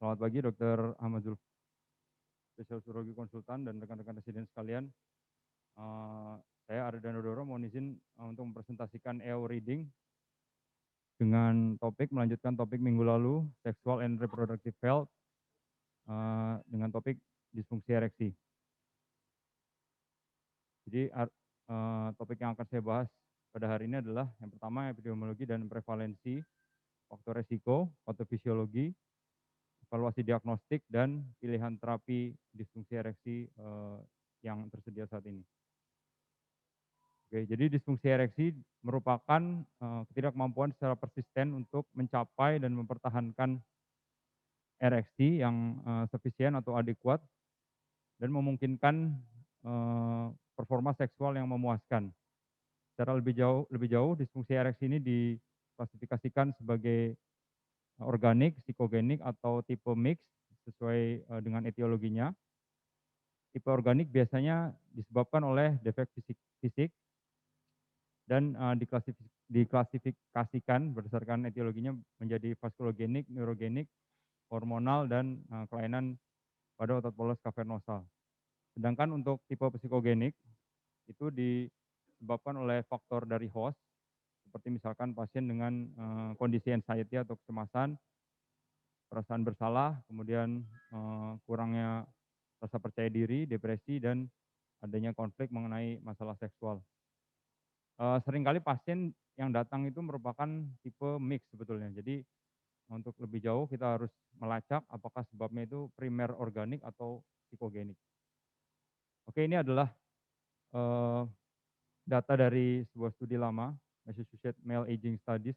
Selamat pagi Dokter Ahmad Zulf, spesialis urologi konsultan dan rekan-rekan residen sekalian. Eee, saya Arda Danodoro mohon izin, untuk mempresentasikan EO Reading dengan melanjutkan topik minggu lalu, Sexual and Reproductive Health, dengan topik disfungsi ereksi. Jadi topik yang akan saya bahas pada hari ini adalah yang pertama epidemiologi dan prevalensi, faktor resiko, patofisiologi, evaluasi diagnostik, dan pilihan terapi disfungsi ereksi, yang tersedia saat ini. Oke, jadi disfungsi ereksi merupakan, ketidakmampuan secara persisten untuk mencapai dan mempertahankan ereksi yang, sufisien atau adekuat dan memungkinkan, performa seksual yang memuaskan. Secara lebih jauh disfungsi ereksi ini diklasifikasikan sebagai organik, psikogenik, atau tipe mix sesuai, dengan etiologinya. Tipe organik biasanya disebabkan oleh defek fisik dan, diklasifikasikan berdasarkan etiologinya menjadi vaskulogenik, neurogenik, hormonal, dan, kelainan pada otot polos kavernosa. Sedangkan untuk tipe psikogenik itu disebabkan oleh faktor dari host, seperti misalkan pasien dengan, kondisi anxiety atau kecemasan, perasaan bersalah, kemudian, kurangnya rasa percaya diri, depresi, dan adanya konflik mengenai masalah seksual. Seringkali pasien yang datang itu merupakan tipe mix sebetulnya. Jadi untuk lebih jauh kita harus melacak apakah sebabnya itu primer organik atau psikogenik. Oke, ini adalah, eee, data dari sebuah studi lama, Massachusetts Male Aging Studies.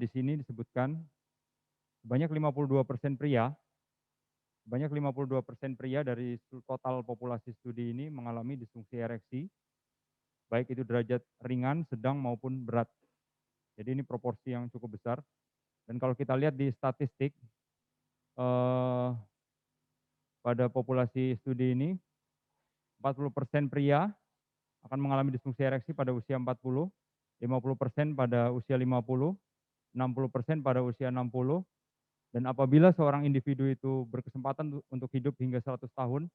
Di sini disebutkan sebanyak 52% pria sebanyak 52% pria dari total populasi studi ini mengalami disfungsi ereksi, baik itu derajat ringan, sedang, maupun berat. Jadi ini proporsi yang cukup besar. Dan kalau kita lihat di statistik, eee, pada populasi studi ini 40% pria akan mengalami disfungsi ereksi pada usia 40, 50% pada usia 50, 60% pada usia 60, dan apabila seorang individu itu berkesempatan untuk hidup hingga 100 tahun,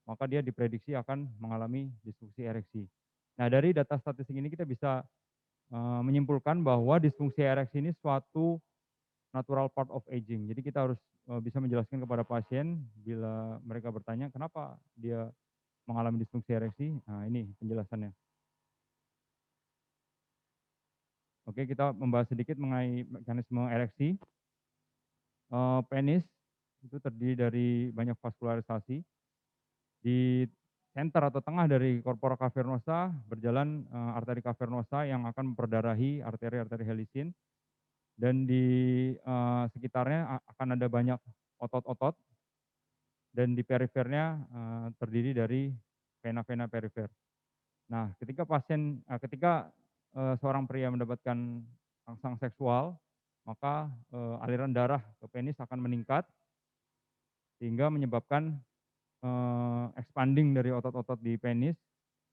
maka dia diprediksi akan mengalami disfungsi ereksi. Nah, dari data statistik ini kita bisa, menyimpulkan bahwa disfungsi ereksi ini suatu natural part of aging. Jadi kita harus, bisa menjelaskan kepada pasien bila mereka bertanya, "Kenapa dia mengalami disfungsi ereksi?" Nah, ini penjelasannya. Oke, kita membahas sedikit mengenai mekanisme ereksi. Penis itu terdiri dari banyak vaskularisasi. Di center atau tengah dari corpora cavernosa berjalan, arteri cavernosa yang akan memperdarahi arteri-arteri helisin, dan di, sekitarnya akan ada banyak otot-otot, dan di perifernya, terdiri dari vena-vena perifer. Nah, ketika seorang pria mendapatkan rangsang seksual, maka, aliran darah ke penis akan meningkat sehingga menyebabkan, expanding dari otot-otot di penis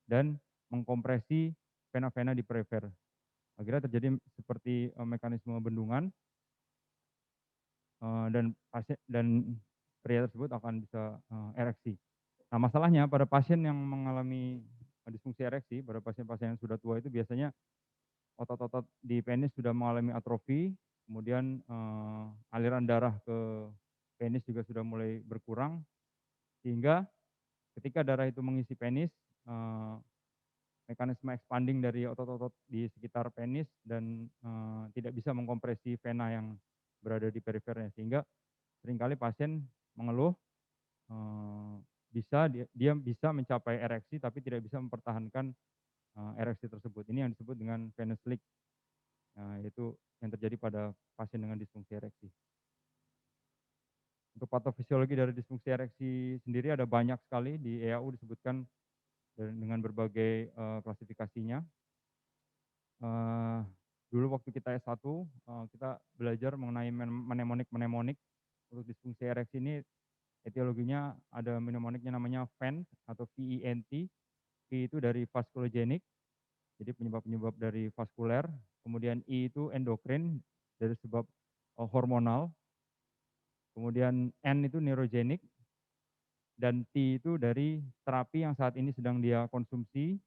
dan mengkompresi vena-vena di perifer. Akhirnya terjadi seperti, mekanisme bendungan, dan pria tersebut akan bisa, ereksi. Nah, masalahnya pada pasien yang mengalami disfungsi ereksi, pada pasien-pasien yang sudah tua itu biasanya otot-otot di penis sudah mengalami atrofi, kemudian, aliran darah ke penis juga sudah mulai berkurang, sehingga ketika darah itu mengisi penis, eee, mekanisme expanding dari otot-otot di sekitar penis dan, tidak bisa mengkompresi vena yang berada di perifernya, sehingga seringkali pasien mengeluh, eee, dia bisa mencapai ereksi tapi tidak bisa mempertahankan, ereksi tersebut. Ini yang disebut dengan venous leak, yaitu yang terjadi pada pasien dengan disfungsi ereksi. Untuk patofisiologi dari disfungsi ereksi sendiri ada banyak sekali, di EAU disebutkan dengan berbagai, klasifikasinya. Eee, Dulu waktu kita S1, kita belajar mengenai mnemonik. Untuk disfungsi ereksi ini etiologinya ada mnemoniknya namanya VENT atau VENT. V itu dari vaskulogenik, jadi penyebab-penyebab dari vaskuler, kemudian I itu endokrin dari sebab, hormonal, kemudian N itu neurogenik, dan T itu dari terapi yang saat ini sedang dia konsumsi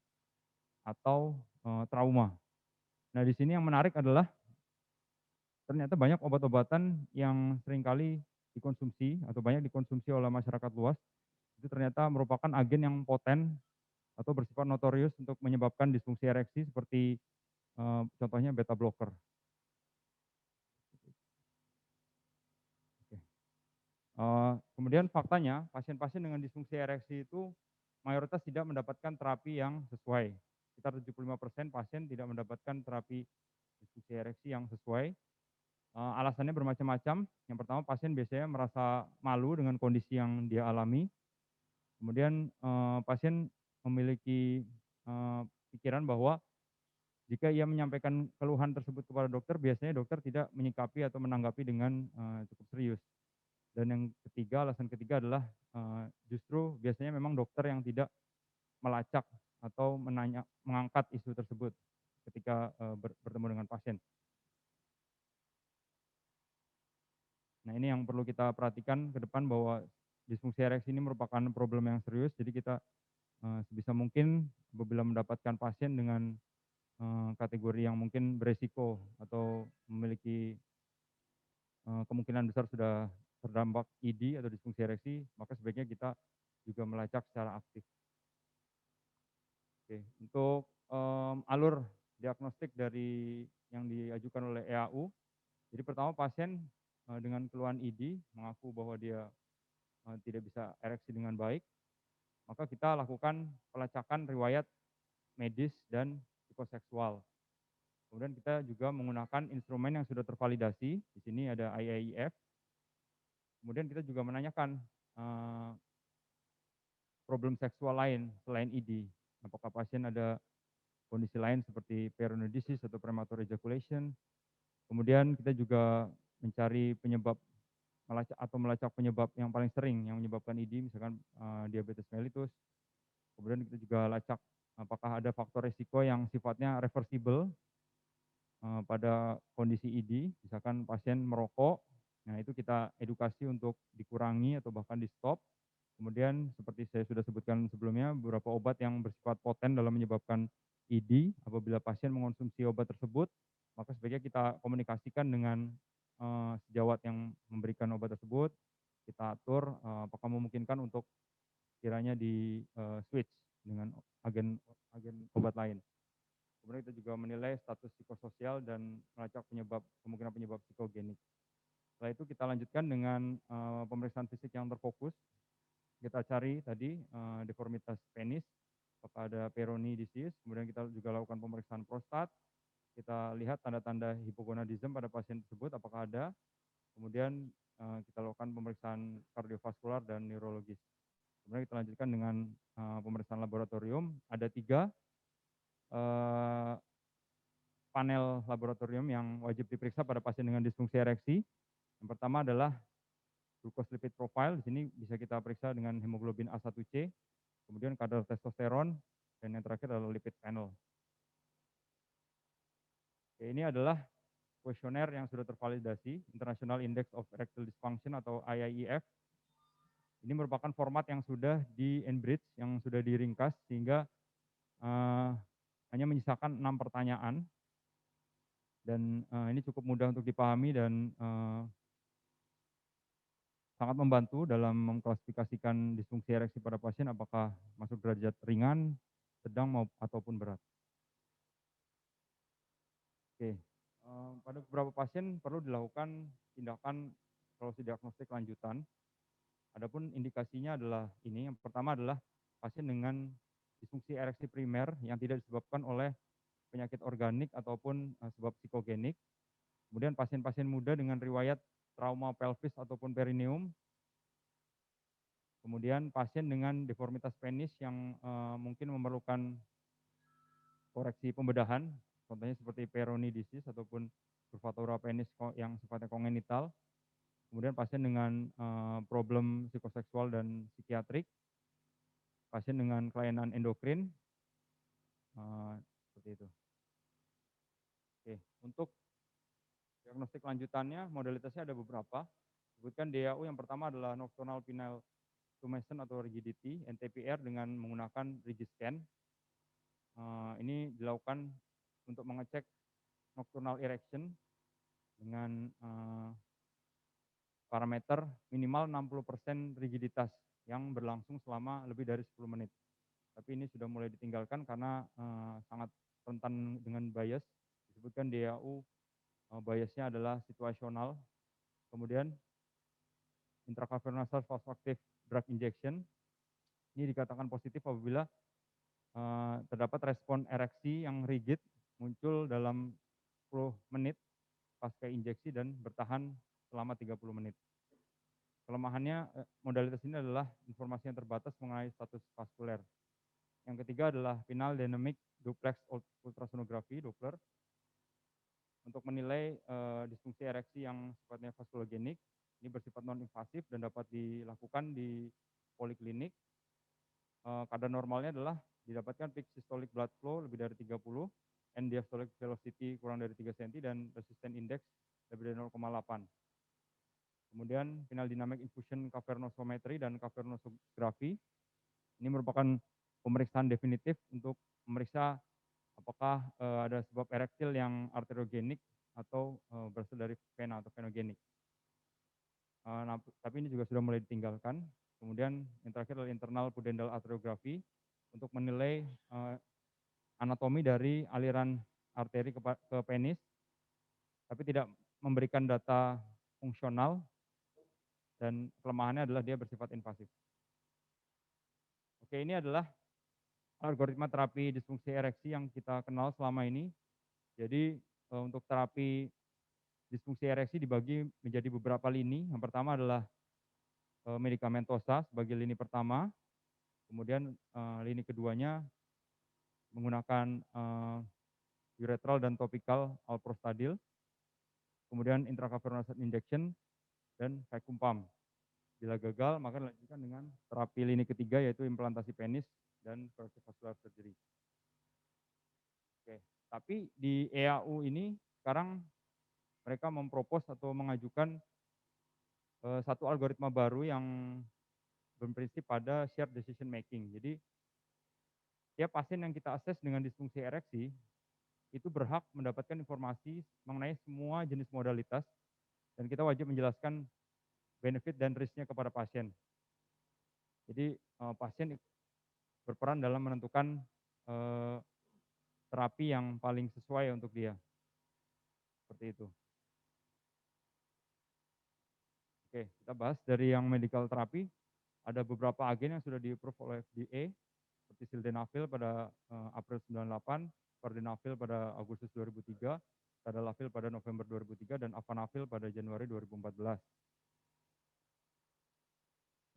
atau, trauma. Nah, di sini yang menarik adalah ternyata banyak obat-obatan yang seringkali dikonsumsi atau banyak dikonsumsi oleh masyarakat luas, itu ternyata merupakan agen yang poten atau bersifat notorius untuk menyebabkan disfungsi ereksi seperti, contohnya beta blocker. Oke. Kemudian faktanya pasien-pasien dengan disfungsi ereksi itu mayoritas tidak mendapatkan terapi yang sesuai. Sekitar 75% pasien tidak mendapatkan terapi disfungsi ereksi yang sesuai. Alasannya bermacam-macam. Yang pertama, pasien biasanya merasa malu dengan kondisi yang dia alami. Kemudian, pasien memiliki, pikiran bahwa jika ia menyampaikan keluhan tersebut kepada dokter, biasanya dokter tidak menyikapi atau menanggapi dengan, cukup serius. Dan yang ketiga, alasan ketiga adalah, justru biasanya memang dokter yang tidak melacak atau mengangkat isu tersebut ketika, bertemu dengan pasien. Nah, ini yang perlu kita perhatikan ke depan bahwa disfungsi ereksi ini merupakan problem yang serius, jadi kita, sebisa mungkin apabila mendapatkan pasien dengan, kategori yang mungkin beresiko atau memiliki, kemungkinan besar sudah terdampak ID atau disfungsi ereksi, maka sebaiknya kita juga melacak secara aktif. Oke, untuk, alur diagnostik dari yang diajukan oleh EAU, jadi pertama pasien, dengan keluhan ID mengaku bahwa dia, tidak bisa ereksi dengan baik, maka kita lakukan pelacakan riwayat medis dan psikoseksual. Kemudian kita juga menggunakan instrumen yang sudah tervalidasi, di sini ada IAIF. Kemudian kita juga menanyakan, problem seksual lain selain ID. Apakah pasien ada kondisi lain seperti perineum atau premature ejaculation. Kemudian kita juga mencari penyebab melacak penyebab yang paling sering yang menyebabkan ID, misalkan, diabetes mellitus. Kemudian kita juga lacak apakah ada faktor risiko yang sifatnya reversible, pada kondisi ID, misalkan pasien merokok, nah itu kita edukasi untuk dikurangi atau bahkan di-stop. Kemudian seperti saya sudah sebutkan sebelumnya, beberapa obat yang bersifat poten dalam menyebabkan ID, apabila pasien mengonsumsi obat tersebut, maka sebaiknya kita komunikasikan dengan, sejawat yang memberikan obat tersebut, kita atur, apakah memungkinkan untuk kiranya switch dengan agen agen obat lain. Kemudian kita juga menilai status psikososial dan melacak kemungkinan penyebab psikogenik. Setelah itu kita lanjutkan dengan, pemeriksaan fisik yang terfokus. Kita cari tadi, deformitas penis, apakah ada Peyronie disease, kemudian kita juga lakukan pemeriksaan prostat, kita lihat tanda-tanda hipogonadisme pada pasien tersebut apakah ada, kemudian, kita lakukan pemeriksaan kardiovaskular dan neurologis. Kemudian kita lanjutkan dengan, pemeriksaan laboratorium, ada 3 eee, panel laboratorium yang wajib diperiksa pada pasien dengan disfungsi ereksi. Yang pertama adalah glucose lipid profile, di sini bisa kita periksa dengan hemoglobin A1C, kemudian kadar testosteron, dan yang terakhir adalah lipid panel. Oke, ini adalah kuesioner yang sudah tervalidasi, International Index of Erectile Dysfunction atau IIEF. Ini merupakan format yang sudah di-enrich, yang sudah diringkas sehingga, hanya menyisakan 6 pertanyaan dan, ini cukup mudah untuk dipahami dan, sangat membantu dalam mengklasifikasikan disfungsi ereksi pada pasien apakah masuk derajat ringan, sedang ataupun berat. Oke, pada beberapa pasien perlu dilakukan tindakan solusi diagnostik lanjutan. Adapun indikasinya adalah ini, yang pertama adalah pasien dengan disfungsi ereksi primer yang tidak disebabkan oleh penyakit organik ataupun, sebab psikogenik. Kemudian pasien-pasien muda dengan riwayat trauma pelvis ataupun perineum. Kemudian pasien dengan deformitas penis yang, mungkin memerlukan koreksi pembedahan, contohnya seperti Peyronie disease ataupun curvatura penis yang sifatnya kongenital. Kemudian pasien dengan, problem psikoseksual dan psikiatrik, pasien dengan kelainan endokrin, seperti itu. Oke, untuk diagnostik lanjutannya modalitasnya ada beberapa. Sebutkan DAU yang pertama adalah nocturnal penile tumescence atau rigidity, NTPR dengan menggunakan rigid scan. Ini dilakukan untuk mengecek nocturnal erection dengan parameter minimal 60% rigiditas yang berlangsung selama lebih dari 10 menit. Tapi ini sudah mulai ditinggalkan karena sangat rentan dengan bias. Disebutkan DAU biasnya adalah situasional. Kemudian intracavernosal vasoactive drug injection ini dikatakan positif apabila terdapat respon ereksi yang rigid muncul dalam 10 menit pasca injeksi dan bertahan selama 30 menit. Kelemahannya modalitas ini adalah informasi yang terbatas mengenai status vaskuler. Yang ketiga adalah penile dynamic duplex ultrasonography Doppler untuk menilai disfungsi ereksi yang sifatnya vaskulogenik. Ini bersifat non invasif dan dapat dilakukan di poliklinik. Kadar normalnya adalah didapatkan peak systolic blood flow lebih dari 30, end diastolic velocity kurang dari 3 cm dan resistance index lebih dari 0,8. Kemudian penile dynamic infusion cavernosometry dan cavernosografi ini merupakan pemeriksaan definitif untuk memeriksa apakah ada sebab erektil yang arteriogenik atau berasal dari vena atau venogenik. Nah, tapi ini juga sudah mulai ditinggalkan. Kemudian yang terakhir adalah internal pudendal arteriografi untuk menilai anatomi dari aliran arteri ke penis, tapi tidak memberikan data fungsional dan kelemahannya adalah dia bersifat invasif. Oke, ini adalah algoritma terapi disfungsi ereksi yang kita kenal selama ini. Jadi untuk terapi disfungsi ereksi dibagi menjadi beberapa lini. Yang pertama adalah medikamentosa sebagai lini pertama, kemudian lini keduanya menggunakan uretral dan topikal alprostadil, kemudian intracavernosal injection dan vacuum pump. Bila gagal, maka dilanjutkan dengan terapi lini ketiga yaitu implantasi penis dan vascular surgery. Oke, tapi di EAU ini sekarang mereka mempropos atau mengajukan satu algoritma baru yang berprinsip pada shared decision making. Jadi tiap pasien yang kita akses dengan disfungsi ereksi itu berhak mendapatkan informasi mengenai semua jenis modalitas dan kita wajib menjelaskan benefit dan risknya kepada pasien. Jadi pasien berperan dalam menentukan terapi yang paling sesuai untuk dia. Seperti itu. Oke, kita bahas dari yang medical therapy. Ada beberapa agen yang sudah di-approve oleh FDA, seperti sildenafil pada April 98, vardenafil pada Agustus 2003, tadalafil pada November 2003, dan afanafil pada Januari 2014.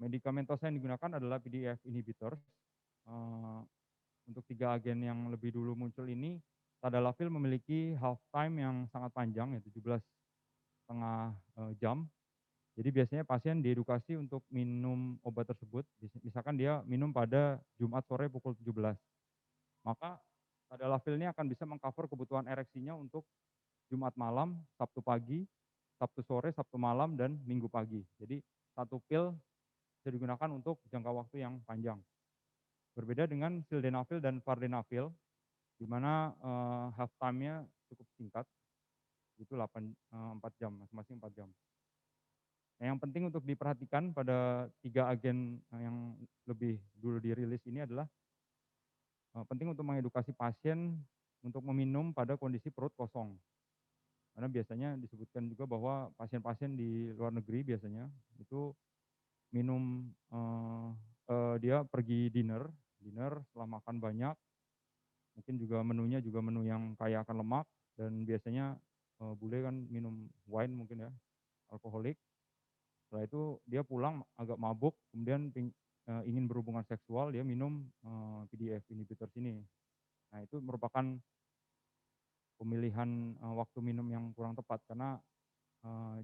Medikamentosa yang digunakan adalah PDE5 inhibitors. Untuk 3 agen yang lebih dulu muncul ini, tadalafil memiliki half time yang sangat panjang, yaitu 17,5 jam. Jadi biasanya pasien diedukasi untuk minum obat tersebut, misalkan dia minum pada Jumat sore pukul 17. Maka tadalafil ini akan bisa mengcover kebutuhan ereksinya untuk Jumat malam, Sabtu pagi, Sabtu sore, Sabtu malam, dan Minggu pagi. Jadi satu pil bisa digunakan untuk jangka waktu yang panjang. Berbeda dengan sildenafil dan vardenafil, di mana half time-nya cukup singkat, itu 4 jam, masing-masing 4 jam. Nah, yang penting untuk diperhatikan pada 3 agen yang lebih dulu dirilis ini adalah penting untuk mengedukasi pasien untuk meminum pada kondisi perut kosong. Karena biasanya disebutkan juga bahwa pasien-pasien di luar negeri biasanya itu minum dia pergi dinner setelah makan banyak, mungkin juga menunya juga menu yang kaya akan lemak dan biasanya bule kan minum wine mungkin ya, alkoholik. Setelah itu dia pulang agak mabuk, kemudian ingin berhubungan seksual, dia minum PDE5 inhibitors ini. Nah, itu merupakan pemilihan waktu minum yang kurang tepat karena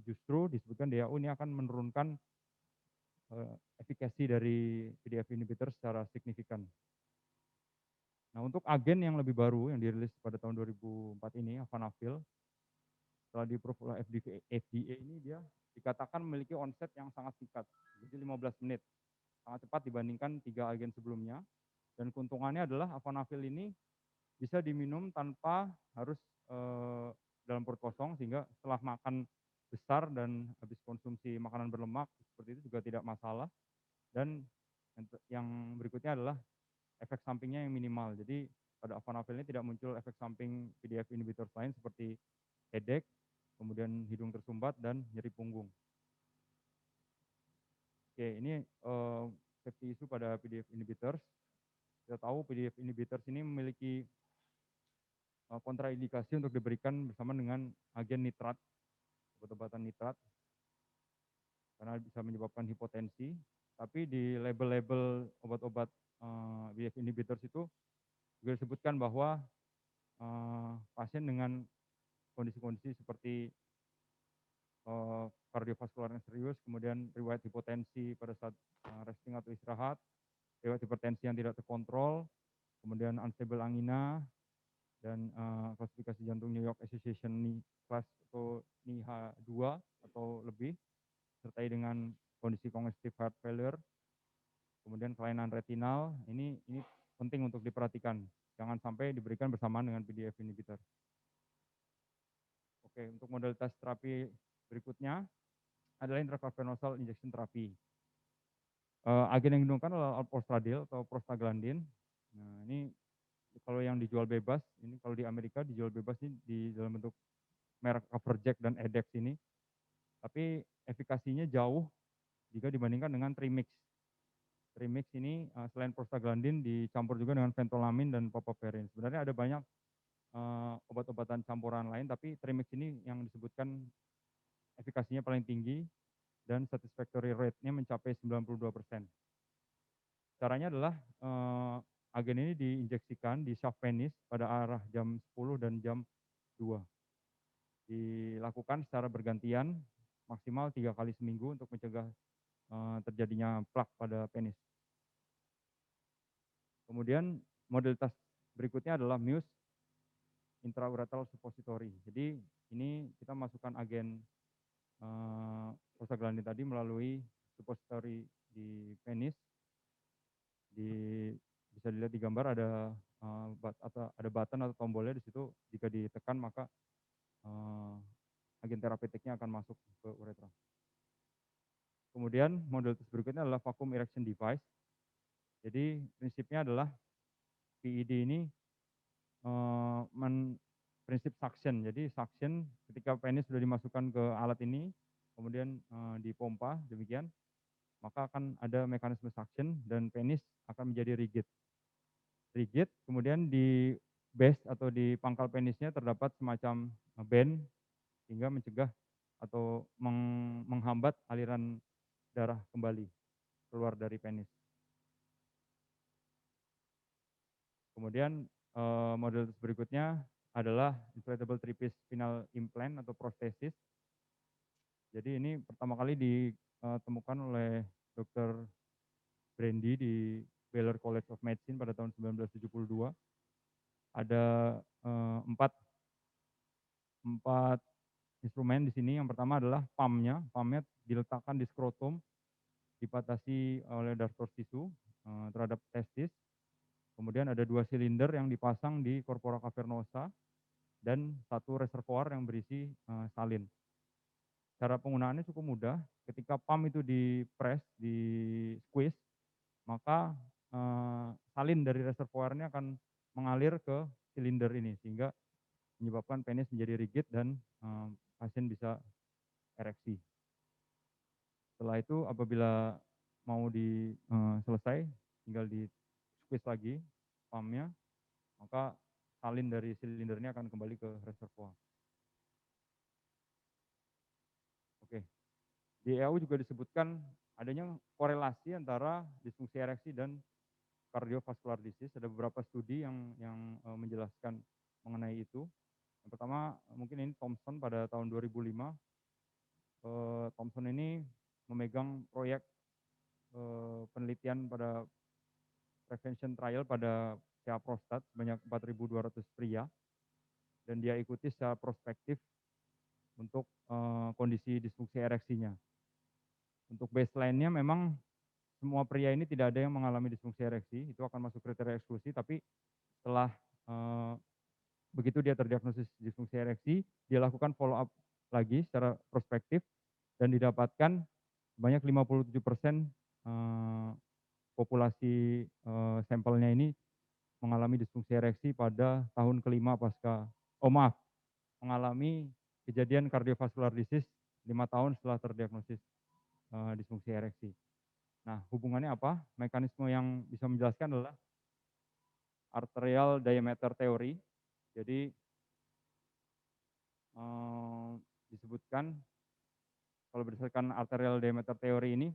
justru disebutkan DAU ini akan menurunkan efikasi dari PDE5 inhibitor secara signifikan. Nah, untuk agen yang lebih baru yang dirilis pada tahun 2004 ini, afanafil, setelah di-approve oleh FDA ini dia dikatakan memiliki onset yang sangat singkat, jadi 15 menit, sangat cepat dibandingkan 3 agen sebelumnya. Dan keuntungannya adalah Avanavil ini bisa diminum tanpa harus, dalam perut kosong, sehingga setelah makan besar dan habis konsumsi makanan berlemak seperti itu juga tidak masalah. Dan yang berikutnya adalah efek sampingnya yang minimal. Jadi pada Avanavil ini tidak muncul efek samping PDE inhibitors lain seperti headache, kemudian hidung tersumbat dan nyeri punggung. Oke, ini, safety issue pada PDE inhibitors. Kita tahu PDE inhibitors ini memiliki, kontraindikasi untuk diberikan bersama dengan agen nitrat, obat-obatan nitrat, karena bisa menyebabkan hipotensi. Tapi di label-label obat-obat, PDE inhibitors itu juga disebutkan bahwa, pasien dengan kondisi-kondisi seperti, kardiovaskular yang serius, kemudian riwayat hipotensi pada saat, resting atau istirahat, riwayat hipertensi yang tidak terkontrol, kemudian unstable angina, dan, klasifikasi jantung New York Association Class atau NIHA 2 atau lebih, disertai dengan kondisi congestive heart failure, kemudian kelainan retinal, ini penting untuk diperhatikan. Jangan sampai diberikan bersamaan dengan PDE inhibitor. Oke, untuk modalitas terapi berikutnya adalah intracavernosal injection therapy. Agen yang digunakan adalah alprostadil atau prostaglandin. Nah, ini kalau yang dijual bebas, ini kalau di Amerika dijual bebas ini di dalam bentuk merek Coverjack dan Edex ini, tapi efikasinya jauh jika dibandingkan dengan Trimix. Trimix ini, selain prostaglandin dicampur juga dengan ventolamin dan papaverin. Sebenarnya ada banyak, obat-obatan campuran lain, tapi Trimix ini yang disebutkan efikasinya paling tinggi dan satisfactory rate-nya mencapai 92%. Caranya adalah, agen ini diinjeksikan di shaft penis pada arah jam 10 dan jam 2. Dilakukan secara bergantian maksimal 3 kali seminggu untuk mencegah, terjadinya plak pada penis. Kemudian modalitas berikutnya adalah Muse intraureteral suppository. Jadi ini kita masukkan agen, prostaglandin tadi melalui suppository di penis. Bisa dilihat di gambar ada, ada button atau tombolnya di situ, jika ditekan maka, agen terapeutiknya akan masuk ke uretra. Kemudian modalitas berikutnya adalah vacuum erection device. Jadi prinsipnya adalah PED ini, prinsip suction. Jadi suction ketika penis sudah dimasukkan ke alat ini, kemudian, dipompa demikian, maka akan ada mekanisme suction dan penis akan menjadi rigid. Rigid, kemudian di base atau di pangkal penisnya terdapat semacam, band sehingga mencegah atau menghambat aliran darah kembali keluar dari penis. Kemudian, modalitas berikutnya adalah inflatable three-piece penile implant atau prostesis. Jadi ini pertama kali ditemukan oleh Dr. Brandy di Baylor College of Medicine pada tahun 1972. Ada, 4 instrumen di sini. Yang pertama adalah pump-nya diletakkan di skrotum, dibatasi oleh dartos tisu, terhadap testis. Kemudian ada 2 silinder yang dipasang di corpora cavernosa dan 1 reservoir yang berisi, salin. Cara penggunaannya cukup mudah, ketika pump itu di-press, di-squeeze, maka, salin dari reservoirnya akan mengalir ke silinder ini, sehingga menyebabkan penis menjadi rigid dan, pasien bisa ereksi. Setelah itu apabila mau selesai, tinggal di-squeeze lagi pump-nya, maka salin dari silindernya akan kembali ke reservoir. Oke. Di EAU juga disebutkan adanya korelasi antara disfungsi ereksi dan cardiovascular disease. Ada beberapa studi yang menjelaskan mengenai itu. Yang pertama mungkin ini Thompson pada tahun 2005. Thompson ini memegang proyek, penelitian pada prevention trial pada CA prostat sebanyak 4.200 pria, dan dia ikuti secara prospektif untuk, kondisi disfungsi ereksinya. Untuk baseline-nya memang semua pria ini tidak ada yang mengalami disfungsi ereksi, itu akan masuk kriteria eksklusi, tapi setelah, eee, begitu dia terdiagnosis disfungsi ereksi, dia lakukan follow up lagi secara prospektif dan didapatkan sebanyak 57%, eee, populasi, sampelnya ini mengalami disfungsi ereksi pada tahun kelima pasca mengalami kejadian kardiovaskular disease 5 tahun setelah terdiagnosis, disfungsi ereksi. Nah, hubungannya apa? Mekanisme yang bisa menjelaskan adalah arterial diameter theory. Jadi, eee, disebutkan kalau berdasarkan arterial diameter theory ini,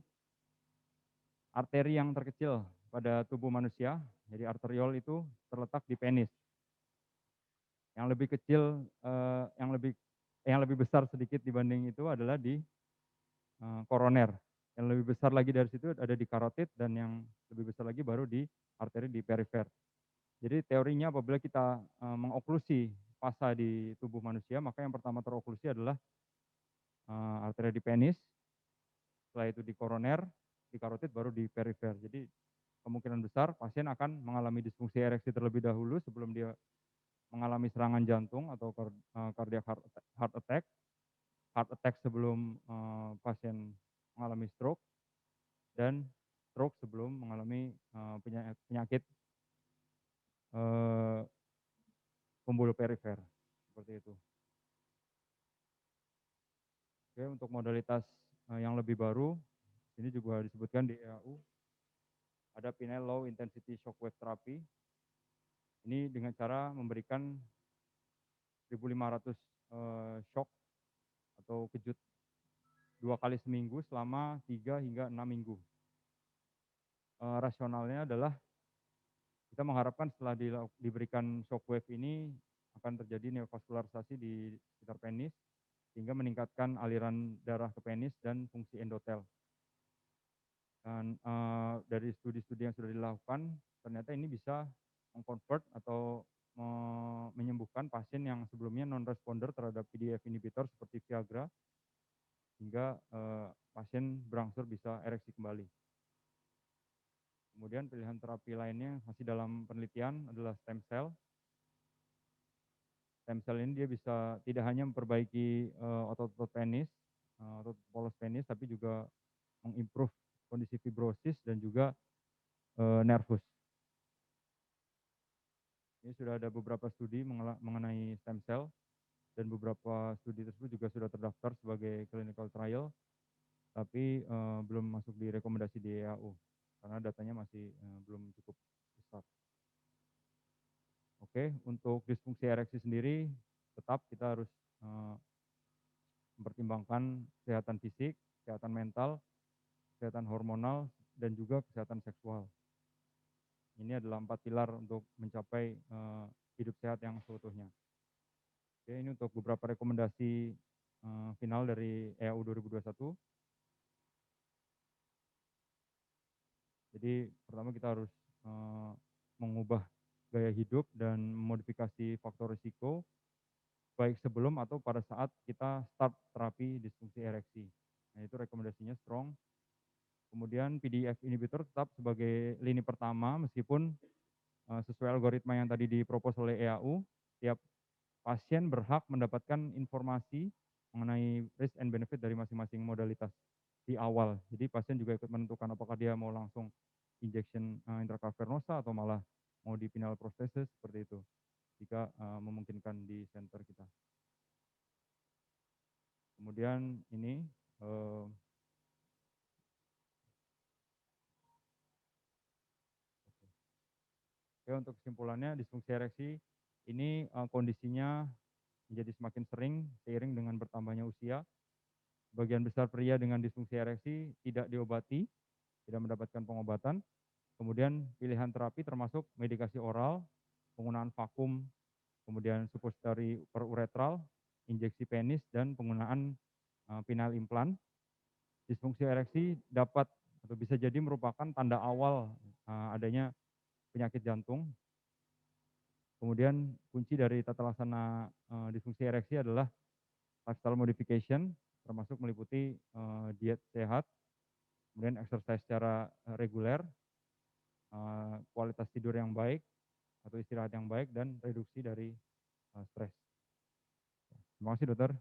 arteri yang terkecil pada tubuh manusia, jadi arteriol itu terletak di penis. Yang lebih kecil, yang lebih besar sedikit dibanding itu adalah di, koroner. Yang lebih besar lagi dari situ ada di karotid dan yang lebih besar lagi baru di arteri di perifer. Jadi teorinya apabila kita, mengoklusi fasa di tubuh manusia, maka yang pertama teroklusi adalah, arteri di penis, setelah itu di koroner, di karotid, baru di perifer. Jadi kemungkinan besar pasien akan mengalami disfungsi ereksi terlebih dahulu sebelum dia mengalami serangan jantung atau cardiac heart attack sebelum, pasien mengalami stroke, dan stroke sebelum mengalami, penyakit, eee, pembuluh perifer, seperti itu. Oke, untuk modalitas, yang lebih baru, ini juga disebutkan di EAU, ada penile low intensity shockwave therapy. Ini dengan cara memberikan 1.500, shock atau kejut 2 kali seminggu selama 3 hingga 6 minggu. Rasionalnya adalah kita mengharapkan setelah diberikan shockwave ini akan terjadi neovaskularisasi di sekitar penis, sehingga meningkatkan aliran darah ke penis dan fungsi endotel. Dan, dari studi-studi yang sudah dilakukan, ternyata ini bisa meng-convert atau menyembuhkan pasien yang sebelumnya non responder terhadap PDE5 inhibitor seperti Viagra, hingga, pasien berangsur bisa ereksi kembali. Kemudian pilihan terapi lainnya masih dalam penelitian adalah stem cell. Stem cell ini dia bisa tidak hanya memperbaiki, otot-otot penis, otot polos penis, tapi juga mengimprove kondisi fibrosis dan juga, nervus. Ini sudah ada beberapa studi mengenai stem cell dan beberapa studi tersebut juga sudah terdaftar sebagai clinical trial, tapi, belum masuk di rekomendasi di EAU karena datanya masih, belum cukup besar. Oke, untuk disfungsi ereksi sendiri tetap kita harus, eee, mempertimbangkan kesehatan fisik, kesehatan mental, kesehatan hormonal, dan juga kesehatan seksual. Ini adalah 4 pilar untuk mencapai, hidup sehat yang seutuhnya. Oke, ini untuk beberapa rekomendasi, final dari EAU 2021. Jadi pertama kita harus, mengubah gaya hidup dan memodifikasi faktor risiko, baik sebelum atau pada saat kita start terapi disfungsi ereksi. Nah, itu rekomendasinya strong. Kemudian PDE5 inhibitor tetap sebagai lini pertama meskipun, sesuai algoritma yang tadi dipropos oleh EAU, tiap pasien berhak mendapatkan informasi mengenai risk and benefit dari masing-masing modalitas di awal. Jadi pasien juga ikut menentukan apakah dia mau langsung injection, intracavernosa atau malah mau di penile prosthesis seperti itu, jika, memungkinkan di center kita. Kemudian ini, oke, untuk kesimpulannya disfungsi ereksi ini, kondisinya menjadi semakin sering seiring dengan bertambahnya usia. Sebagian besar pria dengan disfungsi ereksi tidak diobati, tidak mendapatkan pengobatan. Kemudian pilihan terapi termasuk medikasi oral, penggunaan vakum, kemudian suppository peruretral, injeksi penis, dan penggunaan, penile implant. Disfungsi ereksi dapat atau bisa jadi merupakan tanda awal, adanya penyakit jantung. Kemudian kunci dari tata laksana, disfungsi ereksi adalah lifestyle modification termasuk meliputi diet sehat, kemudian exercise secara reguler, kualitas tidur yang baik atau istirahat yang baik dan reduksi dari stres. Terima kasih dokter.